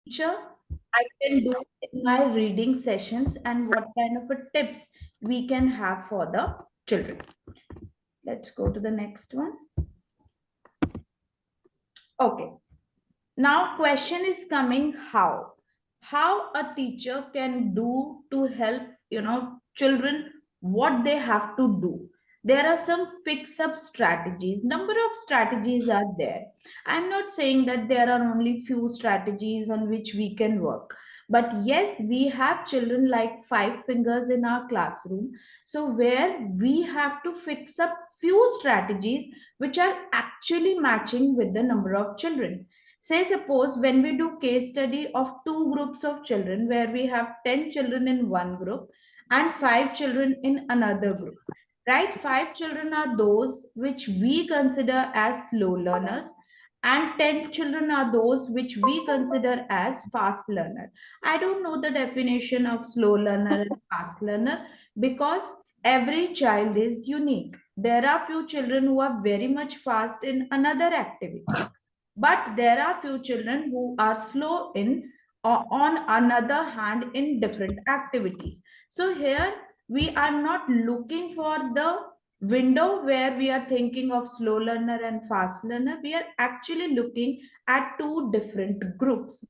teacher I can do in my reading sessions, and what kind of a tips we can have for the children. Let's go to the next one. Okay. Now question is coming, how a teacher can do to help children, what they have to do. There are some fix up strategies, number of strategies are there. I'm not saying that there are only few strategies on which we can work, but yes, we have children like five fingers in our classroom, so where we have to fix up few strategies which are actually matching with the number of children. Say, suppose when we do case study of two groups of children, where we have 10 children in one group and five children in another group, right? Five children are those which we consider as slow learners, and 10 children are those which we consider as fast learner. I don't know the definition of slow learner and fast learner, because every child is unique. There are few children who are very much fast in another activity, but there are few children who are slow in, on another hand, in different activities. So here we are not looking for the window where we are thinking of slow learner and fast learner. We are actually looking at two different groups: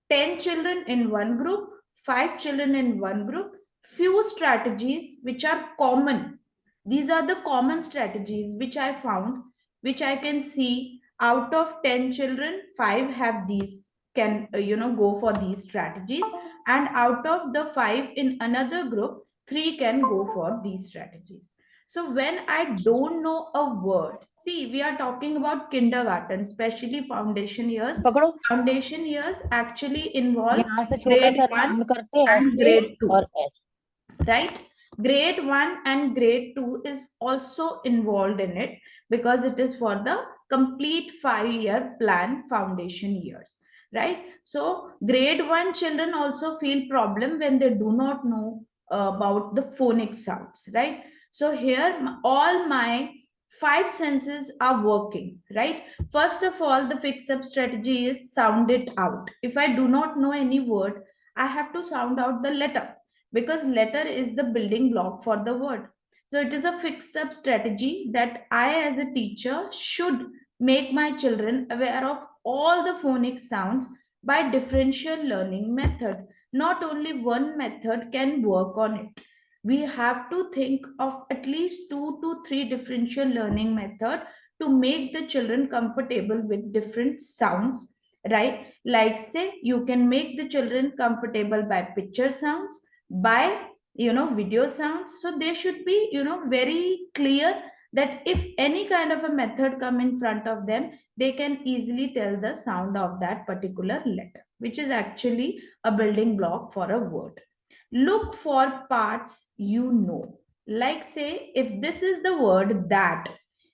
10 children in one group, 5 children in one group. Few strategies which are common. These are the common strategies which I found, which I can see out of 10 children, 5 have these, can go for these strategies, and out of the 5 in another group, 3 can go for these strategies. So when I don't know a word, see, we are talking about kindergarten, especially foundation years. पकड़ो। Foundation years actually involve यहाँ से छोटा grade सा 1 round करते हैं and ऐसे grade 2, और ऐसे। right? Grade 1 and grade 2 is also involved in it, because it is for the complete 5-year plan foundation years, right? So grade 1 children also feel problem when they do not know about the phonic sounds, right? So here all my five senses are working, right? First of all, the fix up strategy is sound it out. If I do not know any word, I have to sound out the letter, because letter is the building block for the word. So it is a fixed up strategy that I as a teacher should make my children aware of all the phonic sounds by differential learning method. Not only one method can work on it. We have to think of at least 2 to 3 differential learning method to make the children comfortable with different sounds, right? Like, say, you can make the children comfortable by picture sounds, by video sounds. So they should be very clear that if any kind of a method come in front of them, they can easily tell the sound of that particular letter, which is actually a building block for a word. Look for parts like, say, if this is the word that,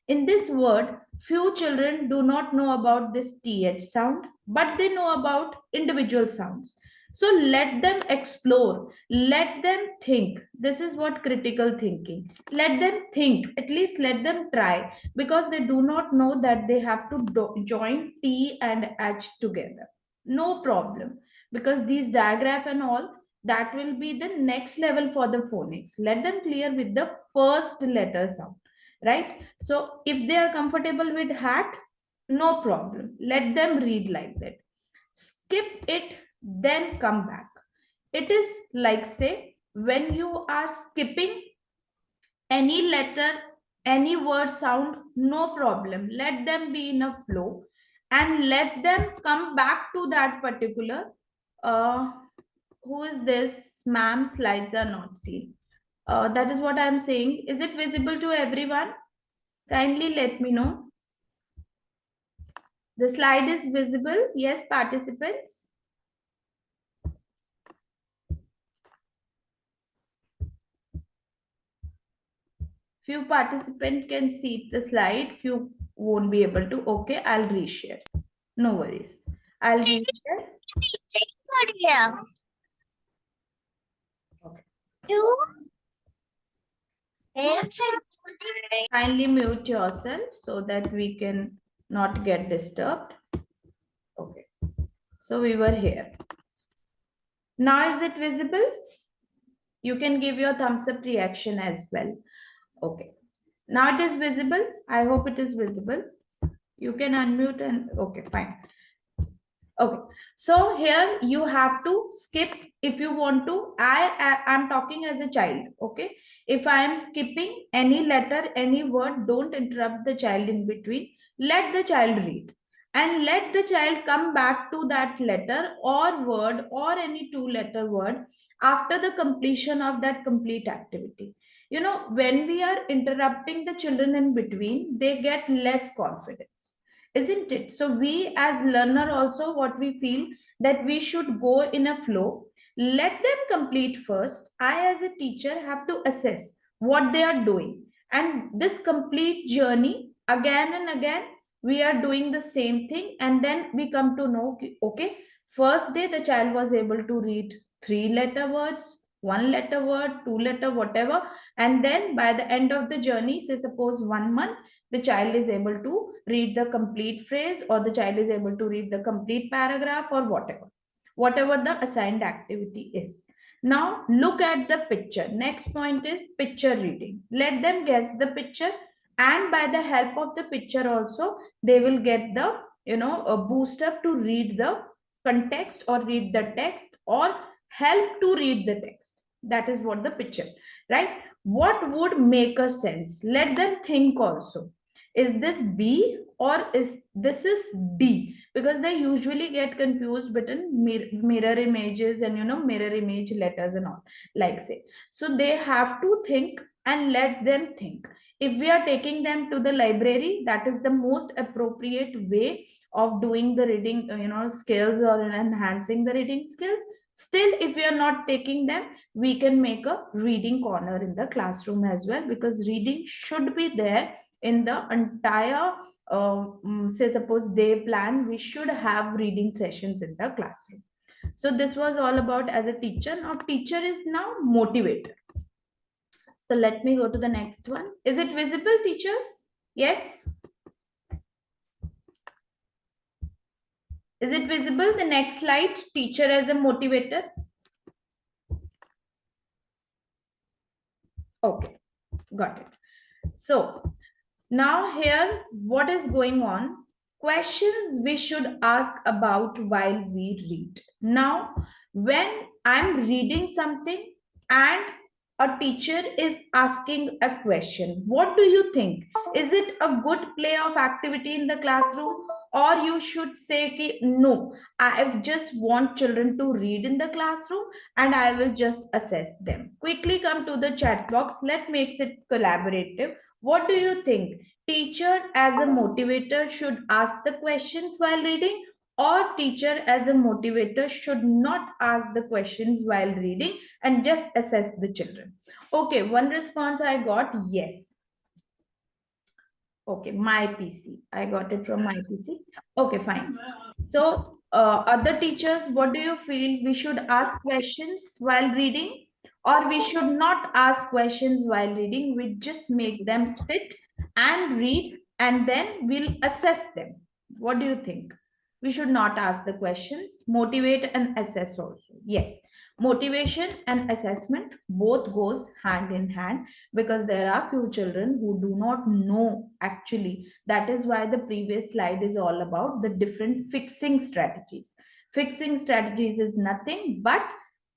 in this word few children do not know about this th sound, but they know about individual sounds. So let them explore, let them think. This is what critical thinking. Let them think, at least let them try, because they do not know that they have to join T and H together. No problem, because these diagraph and all, that will be the next level for the phonics. Let them clear with the first letter sound, right? So if they are comfortable with hat, no problem. Let them read like that. Skip it, then come back. It is like, say, when you are skipping any letter, any word sound, no problem. Let them be in a flow and let them come back to that particular. Uh, who is this? Ma'am, slides are not seen. That is what I'm saying. Is it visible to everyone? Kindly let me know. The slide is visible. Yes, participants. Few participants can see the slide, few won't be able to. Okay, I'll reshare. No worries. I'll reshare. Okay. Kindly mute yourself so that we can not get disturbed. Okay. So we were here. Now is it visible? You can give your thumbs up reaction as well. Okay. Now it is visible. I hope it is visible. You can unmute and okay, fine. Okay, so here you have to skip if you want to. I'm talking as a child. Okay, if I am skipping any letter, any word, don't interrupt the child in between. Let the child read and let the child come back to that letter or word or any two-letter word after the completion of that complete activity. You know, when we are interrupting the children in between, they get less confidence, isn't it? So we as learner also, what we feel, that we should go in a flow, let them complete first. I as a teacher have to assess what they are doing, and this complete journey again and again we are doing the same thing, and then we come to know, okay, first day the child was able to read three letter words, one letter word, two letter, whatever, and then by the end of the journey, say suppose 1 month, the child is able to read the complete phrase, or the child is able to read the complete paragraph, or whatever the assigned activity is. Now look at the picture. Next point is picture reading. Let them guess the picture, and by the help of the picture also they will get the, a boost up to read the context or read the text or help to read the text. That is what the picture, right? What would make a sense? Let them think also. Is this B or is this is D? Because they usually get confused between mirror images and, mirror image letters and all, like say. So they have to think, and let them think. If we are taking them to the library, that is the most appropriate way of doing the reading, skills, or enhancing the reading skills. Still, if we are not taking them, we can make a reading corner in the classroom as well, because reading should be there in the entire, say suppose day plan. We should have reading sessions in the classroom. So this was all about as a teacher. Now teacher is now motivator. So let me go to the next one. Is it visible, teachers? Yes. Is it visible? The next slide, teacher as a motivator. Okay, got it. So now here, what is going on? Questions we should ask about while we read. Now, when I'm reading something and a teacher is asking a question, what do you think? Is it a good play of activity in the classroom? Or you should say, ki, no, I just want children to read in the classroom and I will just assess them. Quickly come to the chat box. Let's make it collaborative. What do you think? Teacher as a motivator should ask the questions while reading, or teacher as a motivator should not ask the questions while reading and just assess the children? Okay, one response I got, yes. Okay, my PC. I got it from my PC. Okay, fine. So, other teachers, what do you feel? We should ask questions while reading, or we should not ask questions while reading? We just make them sit and read, and then we'll assess them. What do you think? We should not ask the questions, motivate and assess also. Yes, motivation and assessment both goes hand in hand, because there are few children who do not know actually. That is why the previous slide is all about the different fixing strategies. Fixing strategies is nothing but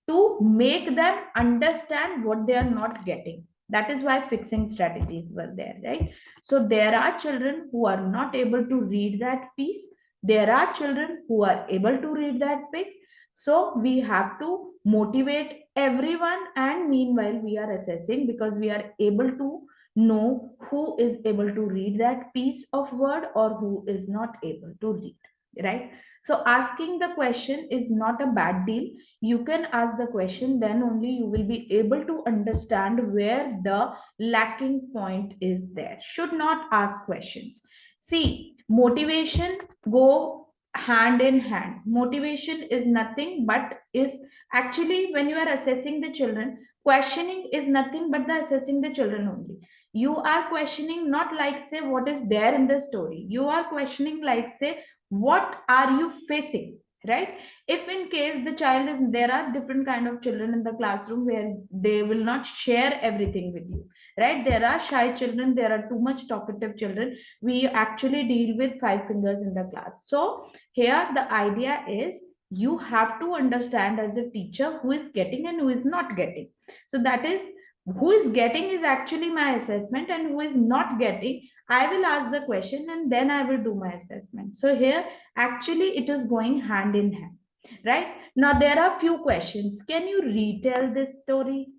to make them understand what they are not getting. That is why fixing strategies were there, right? So there are children who are not able to read that piece, there are children who are able to read that piece. So we have to motivate everyone, and meanwhile we are assessing, because we are able to know who is able to read that piece of word or who is not able to read, right? So asking the question is not a bad deal. You can ask the question, then only you will be able to understand where the lacking point is there. Should not ask questions. See, motivation go hand in hand. Motivation is nothing but is actually, when you are assessing the children, questioning is nothing but the assessing the children only. You are questioning not like say what is there in the story. You are questioning like say what are you facing. right? If in case the child is, there are different kind of children in the classroom where they will not share everything with you, right? There are shy children, there are too much talkative children. We actually deal with five fingers in the class. So here the idea is, you have to understand as a teacher who is getting and who is not getting. So that is, who is getting is actually my assessment, and who is not getting, I will ask the question and then I will do my assessment. So here actually it is going hand in hand, right? Now there are few questions. Can you retell this story?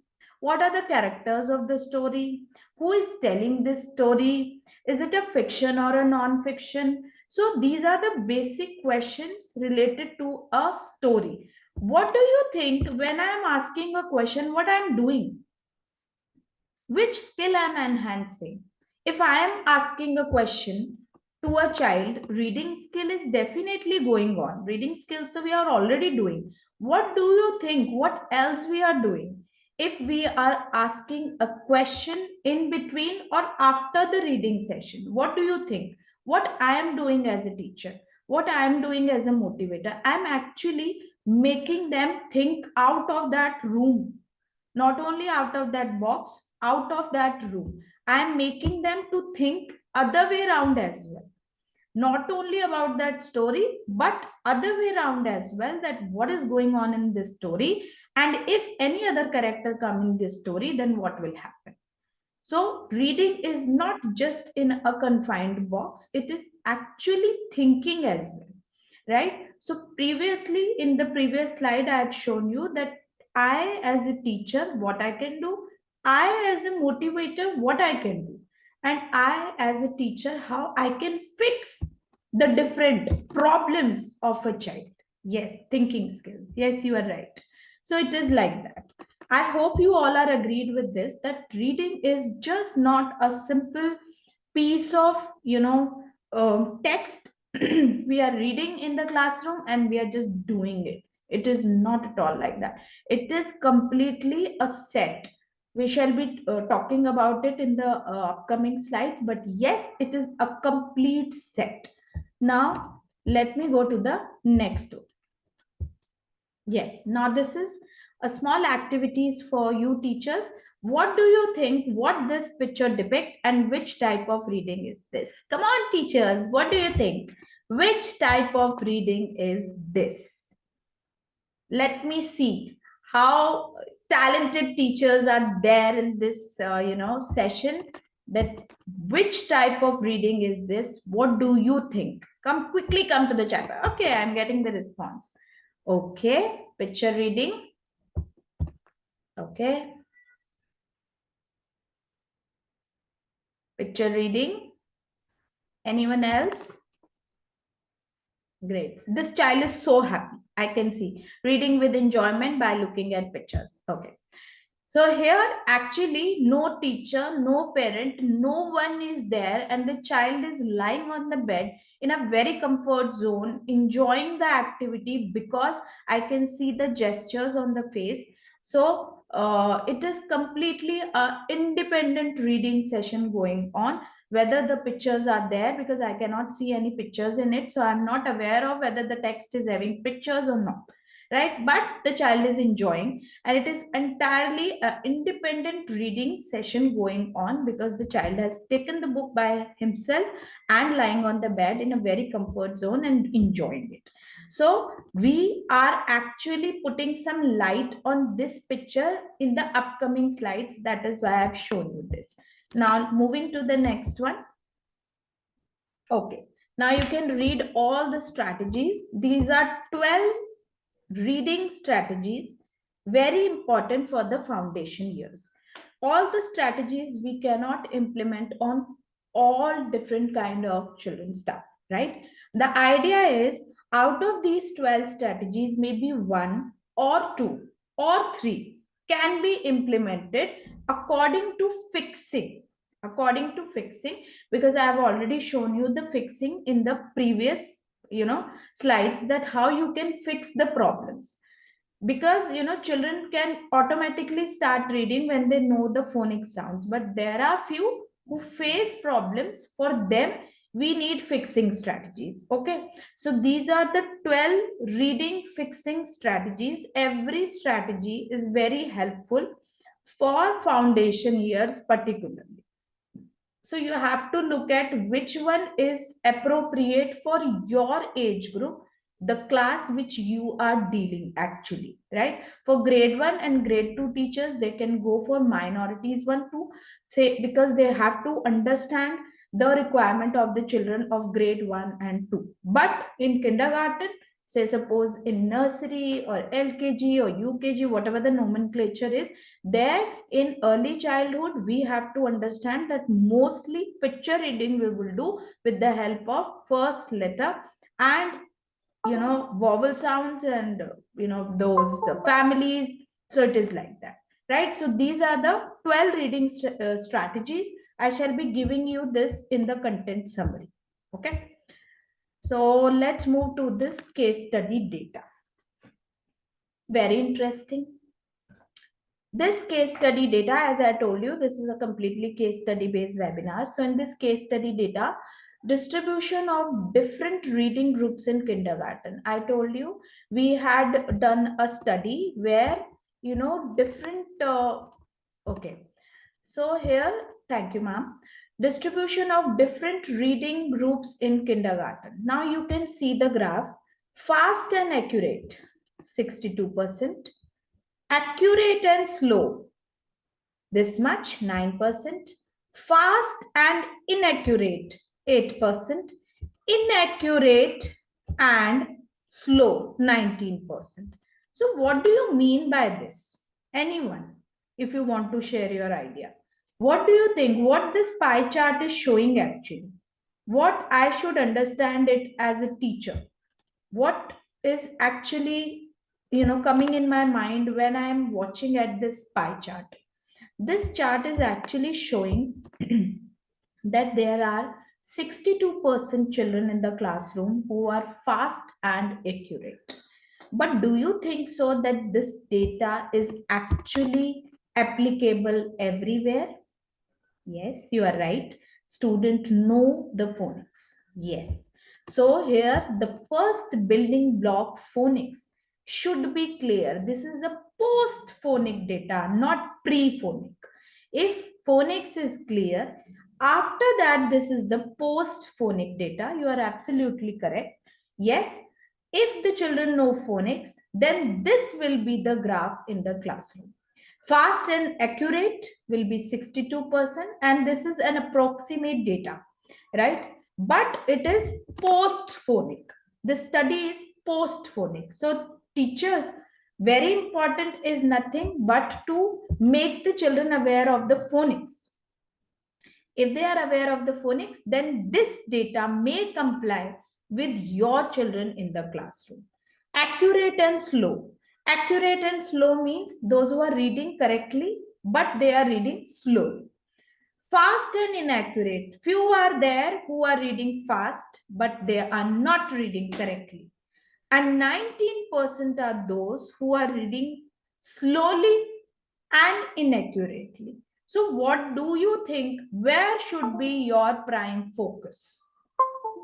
What are the characters of the story? Who is telling this story? Is it a fiction or a non-fiction? So these are the basic questions related to a story. What do you think when I am asking a question, what I am doing? Which skill I'm enhancing? If I am asking a question to a child, reading skill is definitely going on. Reading skills, so we are already doing. What do you think? What else we are doing? If we are asking a question in between or after the reading session, what do you think? What I am doing as a teacher, what I am doing as a motivator, I'm actually making them think out of that room, not only out of that box, out of that room. I am making them to think other way around as well, not only about that story but other way around as well, that what is going on in this story, and if any other character come in this story, then what will happen. So reading is not just in a confined box, it is actually thinking as well, right? So previously, in the previous slide, I had shown you that I, as a teacher, what I can do, I, as a motivator, what I can do, and I, as a teacher, how I can fix the different problems of a child. Yes, thinking skills. Yes, you are right. So it is like that. I hope you all are agreed with this, that reading is just not a simple piece of, text we are reading in the classroom and we are just doing it. It is not at all like that. It is completely a set. We shall be talking about it in the upcoming slides, but yes, it is a complete set. Now, let me go to the next one. Yes, now this is a small activities for you teachers. What do you think what this picture depict and which type of reading is this? Come on teachers, what do you think? Which type of reading is this? Let me see how talented teachers are there in this session, that which type of reading is this? What do you think? Come quickly, come to the chat. Okay, I'm getting the response. Okay, picture reading. Okay, picture reading. Anyone else? Great. This child is so happy. I can see reading with enjoyment by looking at pictures. Okay. So here, actually, no teacher, no parent, no one is there, and the child is lying on the bed in a very comfort zone, enjoying the activity because I can see the gestures on the face. So it is completely a independent reading session going on. Whether the pictures are there, because I cannot see any pictures in it, so I'm not aware of whether the text is having pictures or not, right? But the child is enjoying, and it is entirely an independent reading session going on because the child has taken the book by himself and lying on the bed in a very comfort zone and enjoying it. So we are actually putting some light on this picture in the upcoming slides. That is why I've shown you this. Now moving to the next one. Okay, now you can read all the strategies. These are 12 reading strategies, very important for the foundation years. All the strategies we cannot implement on all different kind of children stuff, right? The idea is, out of these 12 strategies, maybe one or two or three can be implemented according to fixing, because I have already shown you the fixing in the previous slides, that how you can fix the problems. Because children can automatically start reading when they know the phonic sounds, but there are few who face problems. For them, we need fixing strategies. Okay, so these are the 12 reading fixing strategies. Every strategy is very helpful for foundation years particularly. So you have to look at which one is appropriate for your age group, the class which you are dealing actually, right? For grade 1 and grade 2 teachers, they can go for minorities 1 2, say, because they have to understand the requirement of the children of grade 1 and 2. But in kindergarten, say suppose in nursery or LKG or UKG, whatever the nomenclature is, there in early childhood we have to understand that mostly picture reading we will do with the help of first letter and vowel sounds and those families. So it is like that, right? So these are the 12 reading strategies. I shall be giving you this in the content summary. Okay, so let's move to this case study data. Very interesting. This case study data, as I told you, this is a completely case study based webinar. So in this case study data, distribution of different reading groups in kindergarten. I told you we had done a study where, different, okay. So here, thank you, ma'am. Distribution of different reading groups in kindergarten. Now you can see the graph. Fast and accurate, 62%. Accurate and slow, this much, 9%. Fast and inaccurate, 8%. Inaccurate and slow, 19%. So what do you mean by this? Anyone, if you want to share your idea. What do you think? What this pie chart is showing actually? What I should understand it as a teacher? What is actually coming in my mind when I am watching at this pie chart? This chart is actually showing that there are 62% children in the classroom who are fast and accurate. But do you think so that this data is actually applicable everywhere? Yes, you are right. Student know the phonics. Yes. So here the first building block phonics should be clear. This is a post phonic data, not pre phonic. If phonics is clear, after that this is the post phonic data. You are absolutely correct. Yes. If the children know phonics, then this will be the graph in the classroom. Fast and accurate will be 62%, and this is an approximate data, right? But it is post phonic. The study is post phonic. So, teachers, very important is nothing but to make the children aware of the phonics. If they are aware of the phonics, then this data may comply with your children in the classroom. Accurate and slow. Accurate and slow means those who are reading correctly, but they are reading slowly. Fast and inaccurate. Few are there who are reading fast, but they are not reading correctly. And 19% are those who are reading slowly and inaccurately. So, what do you think? Where should be your prime focus?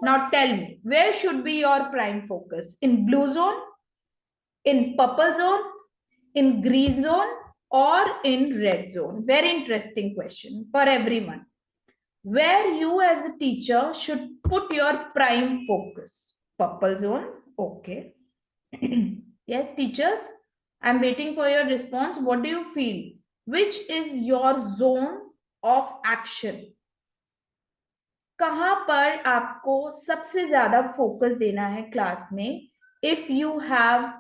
Now, tell me, where should be your prime focus? In blue zone, in purple zone, in green zone, or in red zone? Very interesting question for everyone. Where you as a teacher should put your prime focus? Purple zone, okay. Yes, teachers, I'm waiting for your response. What do you feel? Which is your zone of action? कहाँ पर आपको सबसे ज्यादा focus देना है class में? If you have,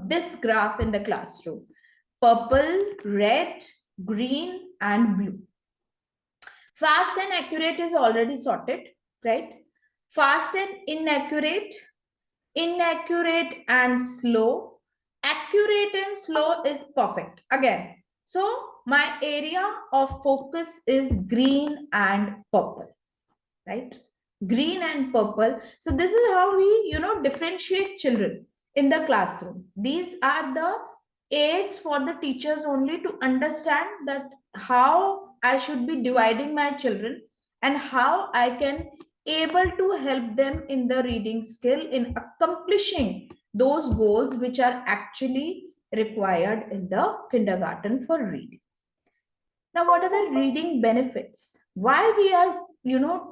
this graph in the classroom, purple, red, green, and blue. Fast and accurate is already sorted, right? Fast and inaccurate, inaccurate and slow, accurate and slow is perfect again. So my area of focus is green and purple, right? Green and purple. So this is how we differentiate children in the classroom. These are the aids for the teachers only to understand that how I should be dividing my children and how I can able to help them in the reading skill in accomplishing those goals which are actually required in the kindergarten for reading. Now, what are the reading benefits? Why we are,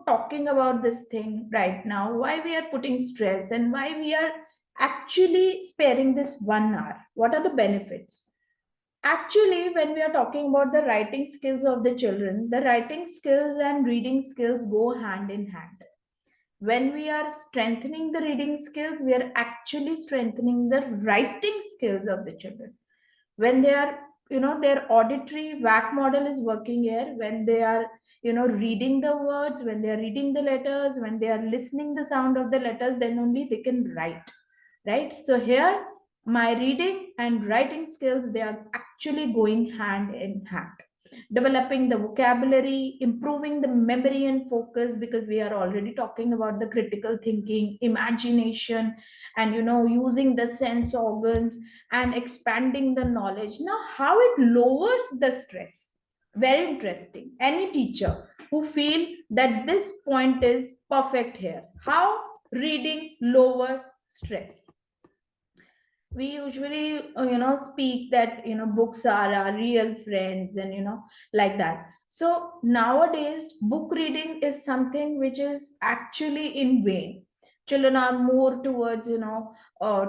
talking about this thing right now? Why we are putting stress and why we are actually sparing this 1 hour? What are the benefits? Actually, when we are talking about the writing skills of the children, the writing skills and reading skills go hand in hand. When we are strengthening the reading skills, we are actually strengthening the writing skills of the children. When they are, their auditory WAC model is working here, when they are, reading the words, when they are reading the letters, when they are listening the sound of the letters, then only they can write, right? So here, my reading and writing skills, they are actually going hand in hand. Developing the vocabulary, improving the memory and focus, because we are already talking about the critical thinking, imagination, and using the sense organs and expanding the knowledge. Now, how it lowers the stress? Very interesting. Any teacher who feel that this point is perfect here, how reading lowers stress? We usually speak that books are our real friends, and like that. So nowadays book reading is something which is actually in vain. Children are more towards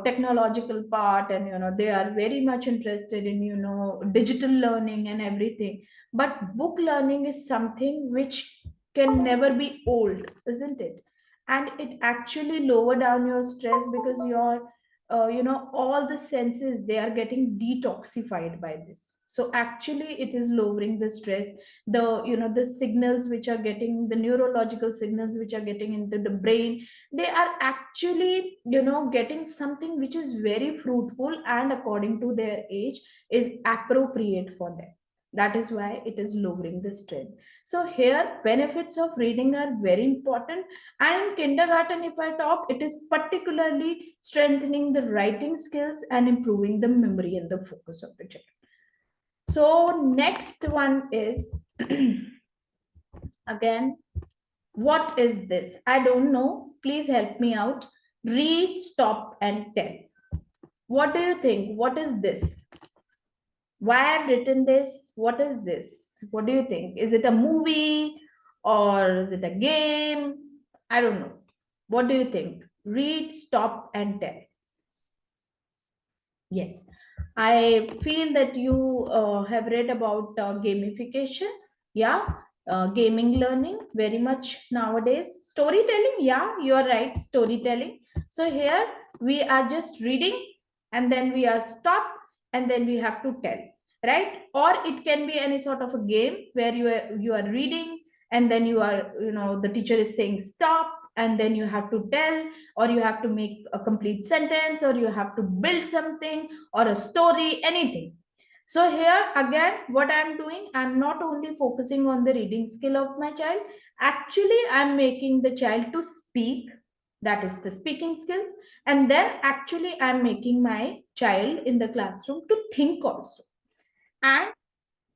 technological part, and they are very much interested in digital learning and everything. But book learning is something which can never be old, isn't it? And it actually lower down your stress, because your all the senses, they are getting detoxified by this. So actually it is lowering the stress. The signals which are getting, the neurological signals which are getting into the brain, they are actually getting something which is very fruitful and according to their age is appropriate for them. That is why it is lowering the stress. So here benefits of reading are very important. And in kindergarten, if I talk, it is particularly strengthening the writing skills and improving the memory and the focus of the child. So next one is again, what is this? I don't know. Please help me out. Read, stop, and tell. What do you think? What is this? Why I've written this? What is this? What do you think? Is it a movie or is it a game? I don't know. What do you think? Read, stop, and tell. Yes, I feel that you have read about gamification. Yeah, gaming learning very much nowadays. Storytelling, yeah, you are right, storytelling. So here we are just reading, and then we are stop, and then we have to tell, right? Or it can be any sort of a game where you are reading, and then you are, the teacher is saying stop, and then you have to tell, or you have to make a complete sentence, or you have to build something or a story, anything. So here again, what I'm doing, I'm not only focusing on the reading skill of my child, actually I'm making the child to speak, that is the speaking skills. And then actually I'm making my child in the classroom to think also. And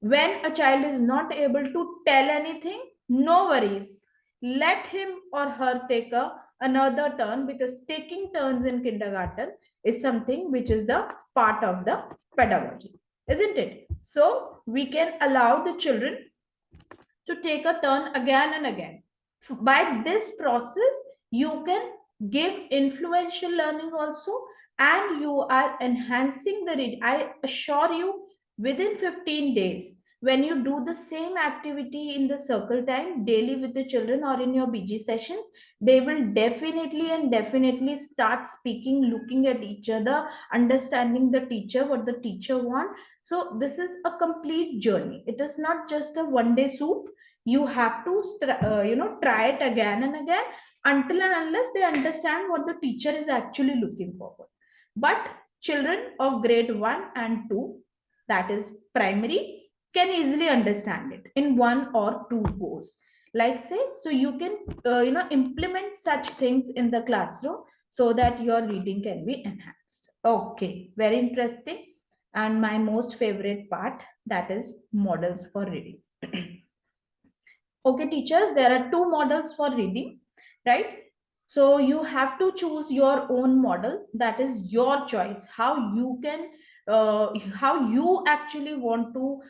when a child is not able to tell anything, no worries. Let him or her take another turn, because taking turns in kindergarten is something which is the part of the pedagogy, isn't it? So we can allow the children to take a turn again and again. By this process, you can give influential learning also, and you are enhancing the read. I assure you, within 15 days, when you do the same activity in the circle time daily with the children or in your BG sessions, they will definitely start speaking, looking at each other, understanding the teacher, what the teacher want. So this is a complete journey. It is not just a one day soup. You have to try it again and again, until and unless they understand what the teacher is actually looking forward. But children of grade 1 and 2, that is primary, can easily understand it in one or two goes, like say. So you can implement such things in the classroom, so that your reading can be enhanced. Okay, very interesting. And my most favorite part, that is models for reading. Okay, teachers, there are two models for reading. right? So you have to choose your own model. That is your choice, how you can how you actually want to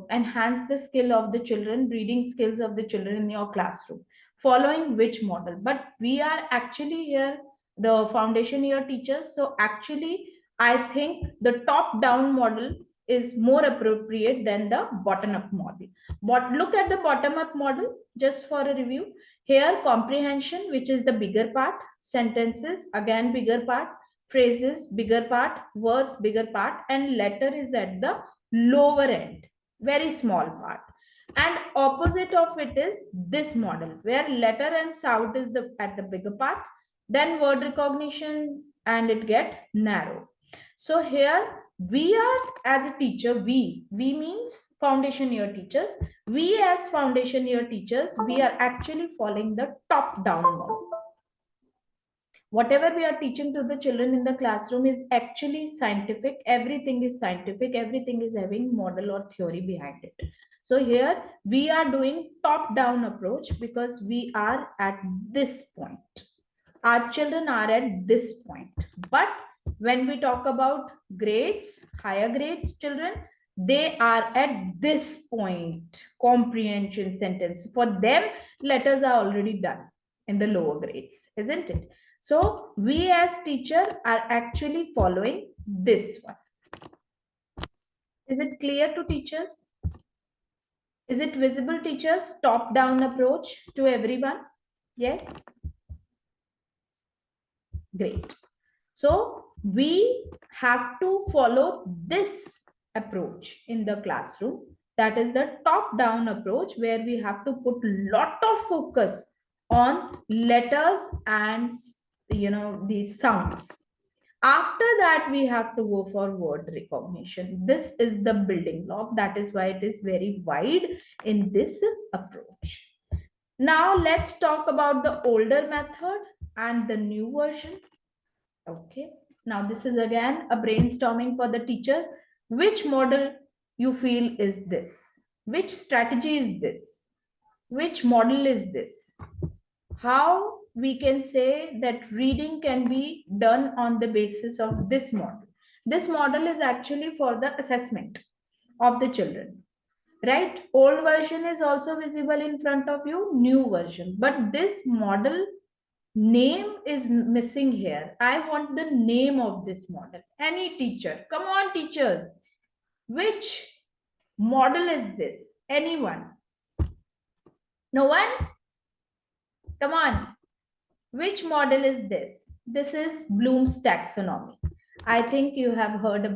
enhance the skill of the children, reading skills of the children in your classroom, following which model. But we are actually here the foundation year teachers, so actually I think the top down model is more appropriate than the bottom up model. But look at the bottom up model just for a review. Here, comprehension, which is the bigger part, sentences, again, bigger part, phrases, bigger part, words, bigger part, and letter is at the lower end, very small part. And opposite of it is this model, where letter and sound is the at the bigger part, then word recognition, and it get narrow. So here we are as a teacher, we means foundation year teachers, we as foundation year teachers, we are actually following the top down model. Whatever we are teaching to the children in the classroom is actually scientific, everything is scientific, everything is having model or theory behind it. So here we are doing top down approach because we are at this point, our children are at this point. But when we talk about grades, higher grades children, they are at this point, comprehension, sentence, for them letters are already done in the lower grades, isn't it? So we as teacher are actually following this one. Is it clear to teachers? Is it visible, teachers? Top down approach to everyone? Yes. Great. So we have to follow this approach in the classroom. That is the top down approach, where we have to put lot of focus on letters and these sounds. After that, we have to go for word recognition. This is the building block. That is why it is very wide in this approach. Now let's talk about the older method and the new version. Okay. Now this is again a brainstorming for the teachers. Which model you feel is this? Which strategy is this? Which model is this? How we can say that reading can be done on the basis of this model? This model is actually for the assessment of the children, right? Old version is also visible in front of you, new version, but this model name is missing here. I want the name of this model. Any teacher, come on teachers, which model is this? Anyone? No one? Come on, which model is this? This is Bloom's taxonomy. I think you have heard about